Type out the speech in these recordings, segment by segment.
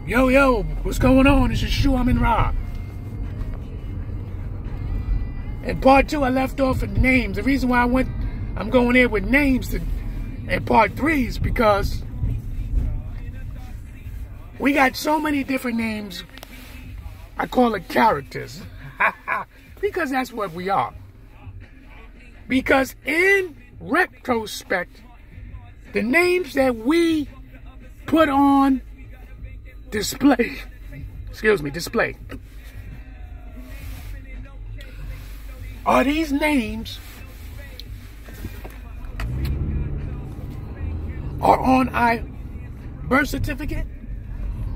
Yo, what's going on? This is SHU, I'm in Rob. In part 2, I left off at names. The reason why I'm going there with names in part 3 is because we got so many different names. I call it characters. Because that's what we are. Because in retrospect, the names that we put on display, are these names are on our birth certificate?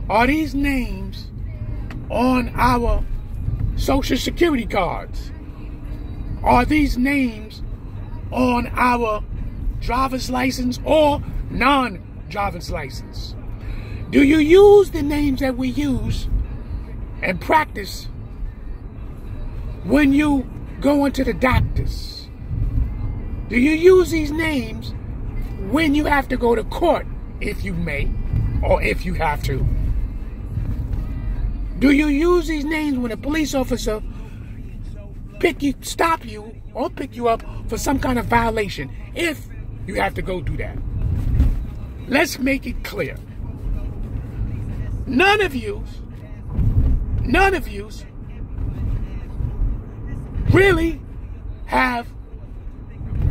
Are these names on our social security cards? Are these names on our driver's license or non-driver's license? Do you use the names that we use and practice when you go into the doctors? Do you use these names when you have to go to court, if you may, or if you have to? Do you use these names when a police officer stop you or pick you up for some kind of violation, if you have to go do that? Let's make it clear. None of you really have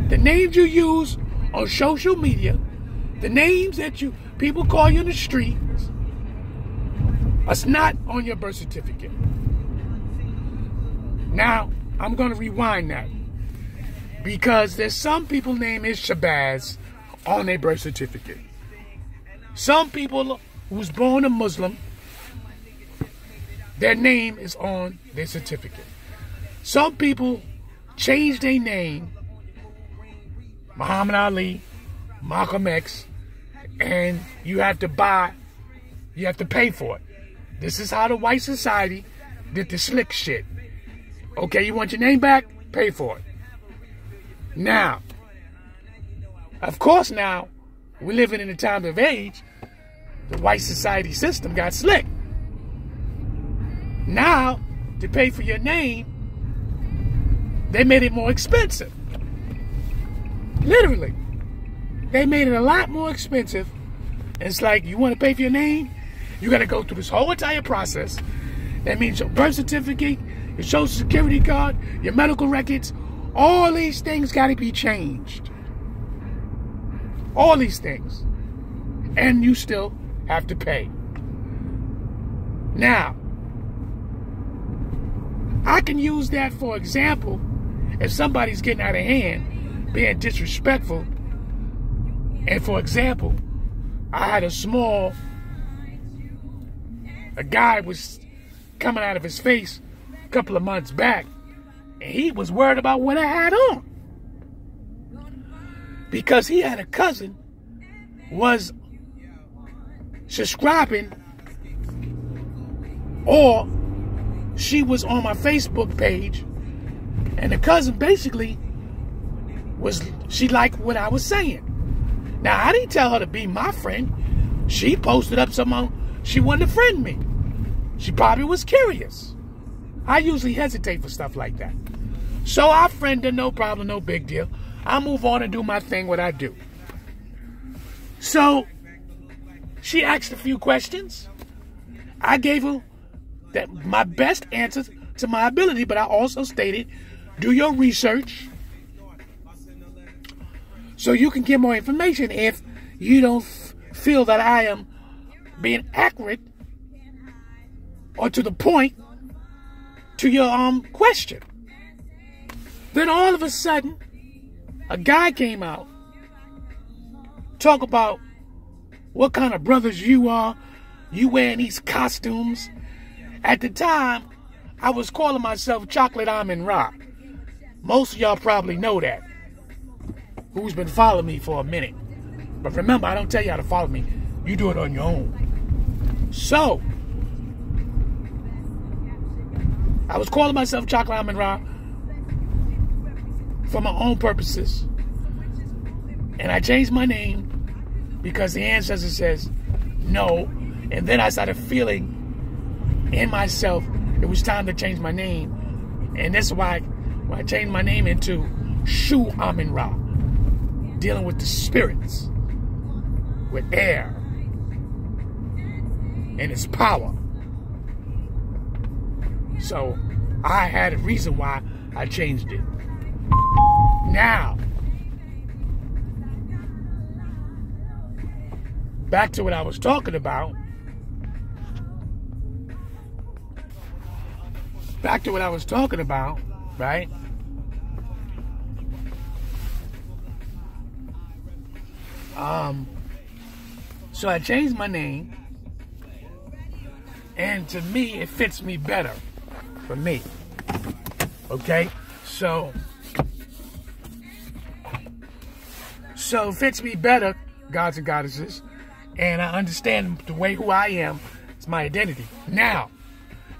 the names you use on social media, the names that people call you in the streets, are not on your birth certificate. Now, I'm going to rewind that, because there's some people named is Shabazz on their birth certificate. Some people who's born a Muslim, their name is on their certificate. Some people change their name, Muhammad Ali, Malcolm X, and you have to pay for it. This is how the white society did the slick shit. Okay, you want your name back? Pay for it. Now, of course now, we're living in a time of age. The white society system got slick. Now, to pay for your name, they made it more expensive. Literally. They made it a lot more expensive. It's like, you want to pay for your name? You got to go through this whole entire process. That means your birth certificate, your social security card, your medical records, all these things got to be changed. All these things. And you still have to pay. Now, I can use that for example if somebody's getting out of hand, being disrespectful. And for example, I had a guy was coming out of his face a couple of months back, and he was worried about what I had on. Because he had a cousin was subscribing, or she was on my Facebook page, and the cousin basically she liked what I was saying. Now, I didn't tell her to be my friend. She posted up someone she wanted to friend me. She probably was curious. I usually hesitate for stuff like that. So I friend her, no problem, no big deal. I move on and do my thing, what I do. So she asked a few questions. I gave her my best answers to my ability, but I also stated, do your research so you can get more information if you don't feel that I am being accurate or to the point to your question. Then all of a sudden, a guy came out, talk about what kind of brothers you are, you wearing these costumes. At the time, I was calling myself Chocolate Almond Rock. Most of y'all probably know that, who's been following me for a minute. But remember, I don't tell you how to follow me. You do it on your own. So, I was calling myself Chocolate Almond Rock for my own purposes. And I changed my name because the ancestor says, no, And then I started feeling in myself it was time to change my name. And that's why I changed my name into SHU AMUN, dealing with the spirits, with air and its power. So I had a reason why I changed it. Now, back to what I was talking about. Right? So I changed my name, and to me, it fits me better. For me. Okay? So it fits me better, gods and goddesses, and I understand the way who I am. It's my identity. Now,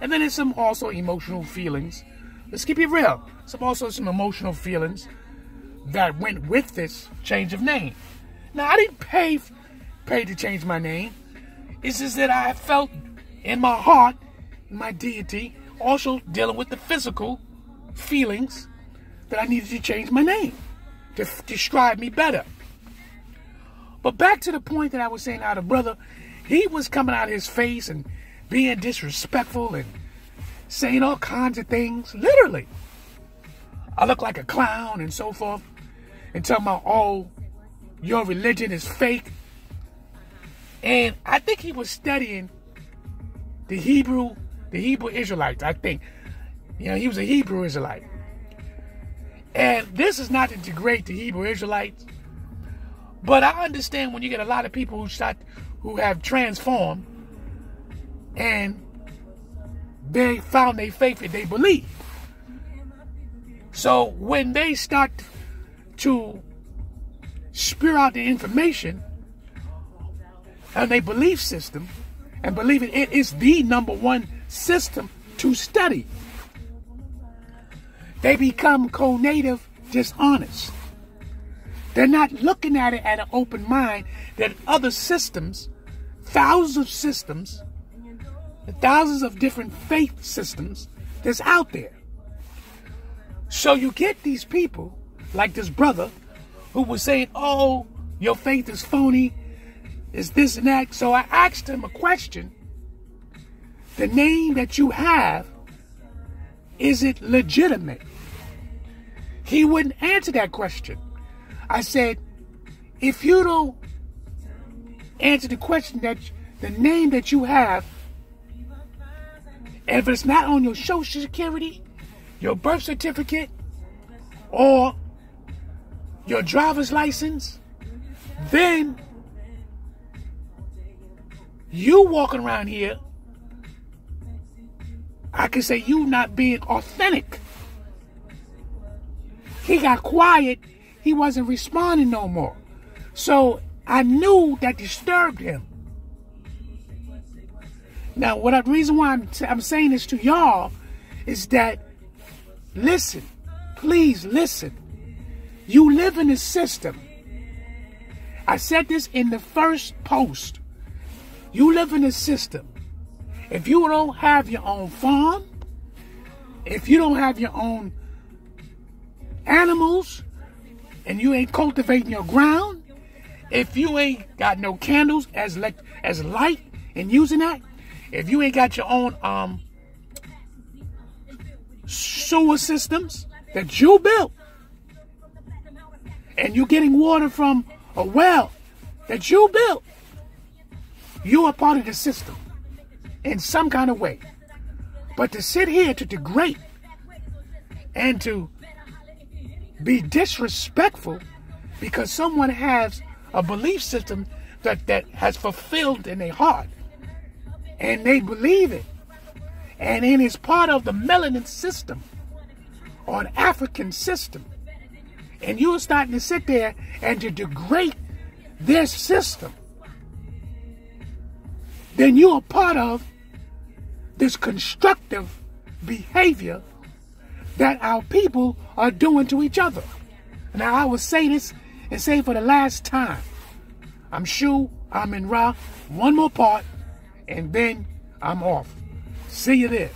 and then there's some also emotional feelings. Let's keep it real. Some emotional feelings that went with this change of name. Now, I didn't pay to change my name. It's just that I felt in my heart, in my deity, also dealing with the physical feelings that I needed to change my name to describe me better. But back to the point that I was saying, the brother, he was coming out of his face and being disrespectful and saying all kinds of things, literally. I look like a clown and so forth, and talking about, oh, your religion is fake. And I think he was studying the Hebrew Israelites, I think. You know, he was a Hebrew Israelite. And this is not to degrade the Hebrew Israelites, but I understand when you get a lot of people who have transformed and they found their faith and they believe. So when they start to spew out the information and their belief system and believe it is the #1 system to study, they become co-native dishonest. They're not looking at it at an open mind that other systems, thousands of systems, thousands of different faith systems that's out there. So you get these people, like this brother, who was saying, oh, your faith is phony, is this and that. So I asked him a question. The name that you have, is it legitimate? He wouldn't answer that question. I said, if you don't answer the question that the name that you have, and if it's not on your Social Security, your birth certificate, or your driver's license, then you walking around here, I can say you not being authentic. He got quiet. He wasn't responding no more. So I knew that disturbed him. Now, the reason why I'm saying this to y'all is that, listen, please listen. You live in a system. I said this in the first post. You live in a system. If you don't have your own farm, if you don't have your own animals, and you ain't cultivating your ground, if you ain't got no candles as light and using that, if you ain't got your own sewer systems that you built, and you're getting water from a well that you built, you are part of the system in some kind of way. But to sit here to degrade and to be disrespectful because someone has a belief system that has fulfilled in their heart and they believe it, and it is part of the melanin system or an African system, and you're starting to sit there and to degrade their system, then you are part of this constructive behavior that our people are doing to each other. Now, I will say this and say for the last time, I'm SHU, I'm in Ra, one more part, and then I'm off. See you there.